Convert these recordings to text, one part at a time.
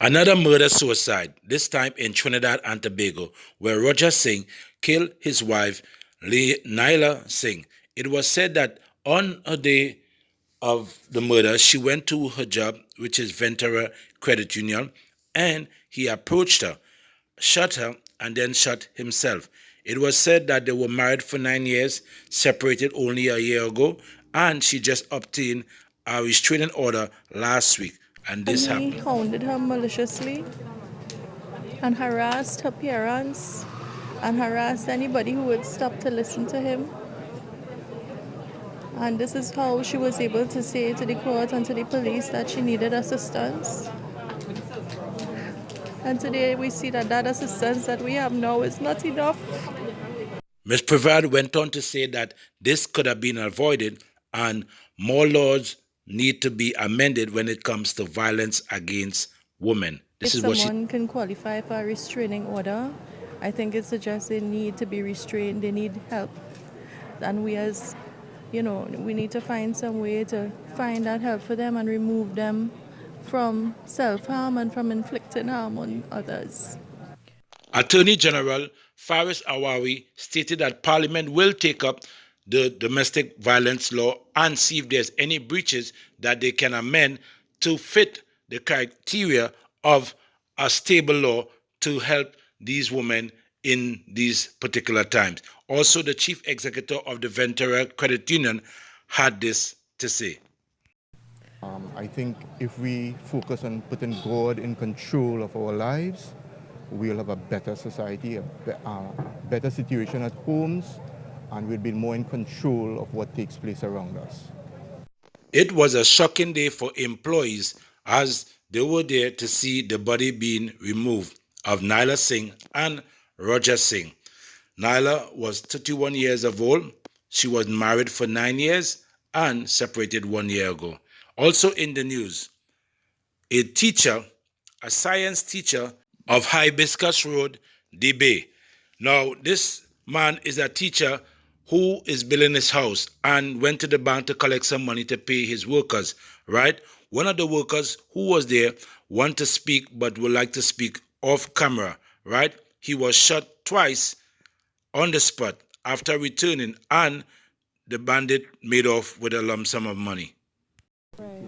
Another murder-suicide, this time in Trinidad and Tobago, where Roger Singh killed his wife, Naila Singh. It was said that on a day of the murder, she went to her job, which is Ventura Credit Union, and he approached her, shot her, and then shot himself. It was said that they were married for 9 years, separated only a year ago, and she just obtained a restraining order last week, and this He happened. hounded her maliciously and harassed her parents and harassed anybody who would stop to listen to him. And this is how she was able to say to the court and to the police that she needed assistance. And today we see that that assistance that we have now is not enough. Ms. Privard went on to say that this could have been avoided and more laws need to be amended when it comes to violence against women. If This is what she. someone can qualify for a restraining order, I think it suggests they need to be restrained, they need help. And we as, we need to find some way to find that help for them and remove them from self-harm and from inflicting harm on others. Attorney General Faris Awawi stated that Parliament will take up the domestic violence law and see if there's any breaches that they can amend to fit the criteria of a stable law to help these women in these particular times. Also, the chief executive of the Ventura Credit Union had this to say. I think if we focus on putting God in control of our lives, we'll have a better society, a better situation at homes, and we'll be more in control of what takes place around us. It was a shocking day for employees as they were there to see the body being removed of Naila Singh and Roger Singh. Naila was 31 years of old. She was married for 9 years and separated 1 year ago. Also in the news, a teacher, a science teacher of Hibiscus Road, DB. Now, this man is a teacher who is building his house and went to the bank to collect some money to pay his workers, right? One of the workers who was there wanted to speak but would like to speak off camera, right? He was shot twice on the spot after returning, and the bandit made off with a lump sum of money.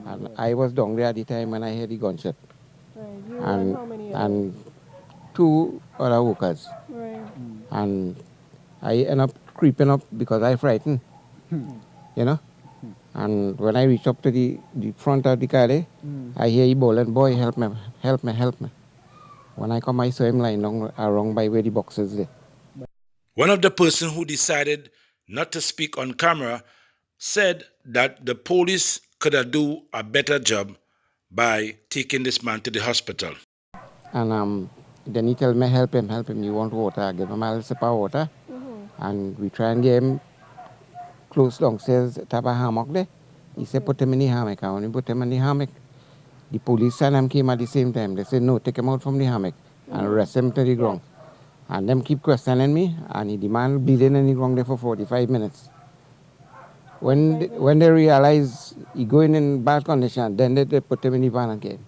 And I was down there at the time when I heard the gunshot. Right. And two other workers. Right. And I end up creeping up because I frightened, And when I reach up to the front of the car there, I hear he bawling, "Boy, help me, help me, help me." When I come, I saw him lying around by where the box is there. One of the person who decided not to speak on camera said that the police could have do a better job by taking this man to the hospital. And then he tell me, help him, you want water? I give him a little sip of water. And we try and get him close downstairs, type of hammock there. He said, put him in the hammock. And when he put him in the hammock, the police and them came at the same time. They said, no, take him out from the hammock and rest him to the ground. And them keep questioning me, and he demand bleeding in the ground there for 45 minutes. When they realize he going in bad condition, then they put him in the van again.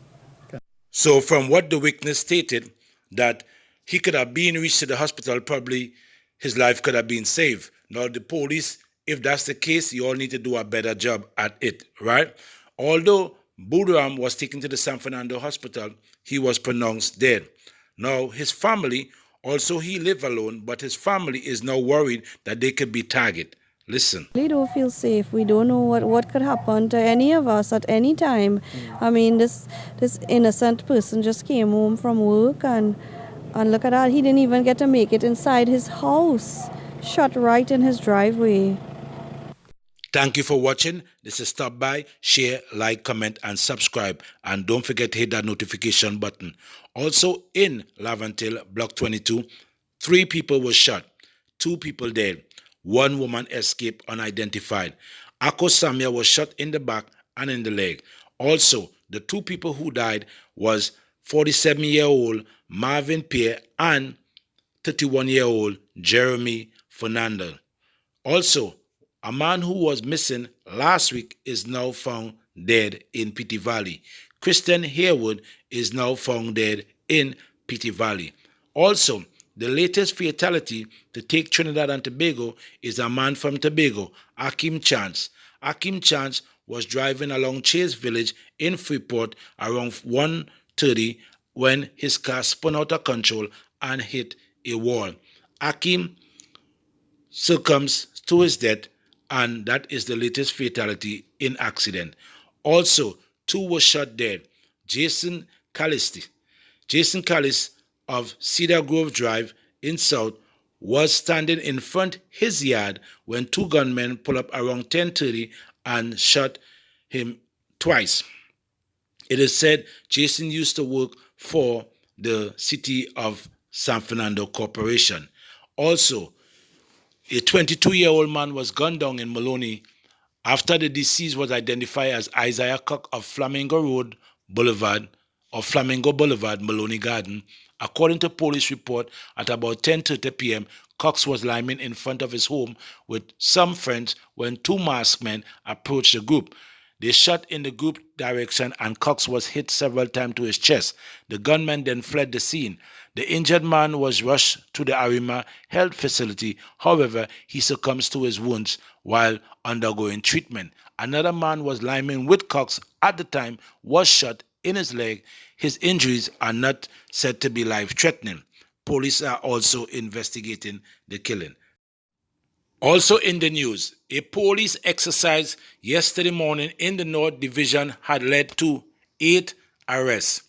So from what the witness stated, that he could have been reached to the hospital, probably his life could have been saved. Now the police, if that's the case, you all need to do a better job at it, right? Although Buduram was taken to the San Fernando hospital, he was pronounced dead. Now his family, also he lived alone, but his family is now worried that they could be targeted. Listen. We don't feel safe. We don't know what could happen to any of us at any time. I mean, this innocent person just came home from work and look at that. He didn't even get to make it inside his house. Shot right in his driveway. Thank you for watching. This is Stop By. Share, like, comment, and subscribe. And don't forget to hit that notification button. Also in Laventille, Block 22, 3 people were shot, 2 people dead. 1 woman escaped unidentified. Ako Samia was shot in the back and in the leg. Also, the 2 people who died was 47-year-old Marvin Pierre and 31-year-old Jeremy Fernandez. Also, a man who was missing last week is now found dead in Piti Valley. Christian Harewood is now found dead in Petty Valley. Also, the latest fatality to take Trinidad and Tobago is a man from Tobago, Akim Chance. Akim Chance was driving along Chase Village in Freeport around 1:30 when his car spun out of control and hit a wall. Akim succumbs to his death, and that is the latest fatality in accident. Also, 2 were shot dead. Jason Callis of Cedar Grove Drive in South was standing in front his yard when 2 gunmen pulled up around 10:30 and shot him twice. It is said Jason used to work for the City of San Fernando Corporation. Also, a 22-year-old man was gunned down in Maloney after the deceased was identified as Isaiah Cook of Flamingo Boulevard, Maloney Garden. According to police report, at about 10:30 p.m., Cox was lying in front of his home with some friends when 2 masked men approached the group. They shot in the group direction and Cox was hit several times to his chest. The gunmen then fled the scene. The injured man was rushed to the Arima Health Facility. However, he succumbs to his wounds while undergoing treatment. Another man was lying with Cox at the time, was shot in his leg. His injuries are not said to be life-threatening. Police are also investigating the killing. Also in the news, a police exercise yesterday morning in the North Division had led to 8 arrests.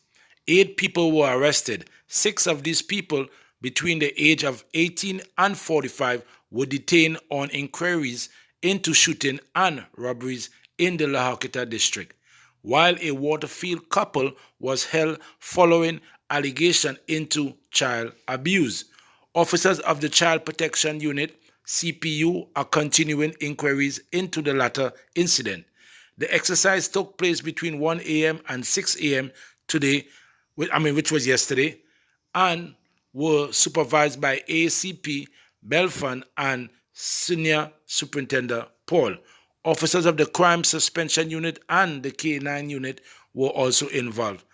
8 people were arrested. 6 of these people between the age of 18 and 45 were detained on inquiries into shooting and robberies in the La Joquita district, while a Waterfield couple was held following allegation into child abuse. Officers of the Child Protection Unit CPU are continuing inquiries into the latter incident. The exercise took place between 1 a.m. and 6 a.m. today, which was yesterday, and were supervised by ACP Belfon and Senior Superintendent Paul. Officers of the Crime Suspension Unit and the K9 Unit were also involved.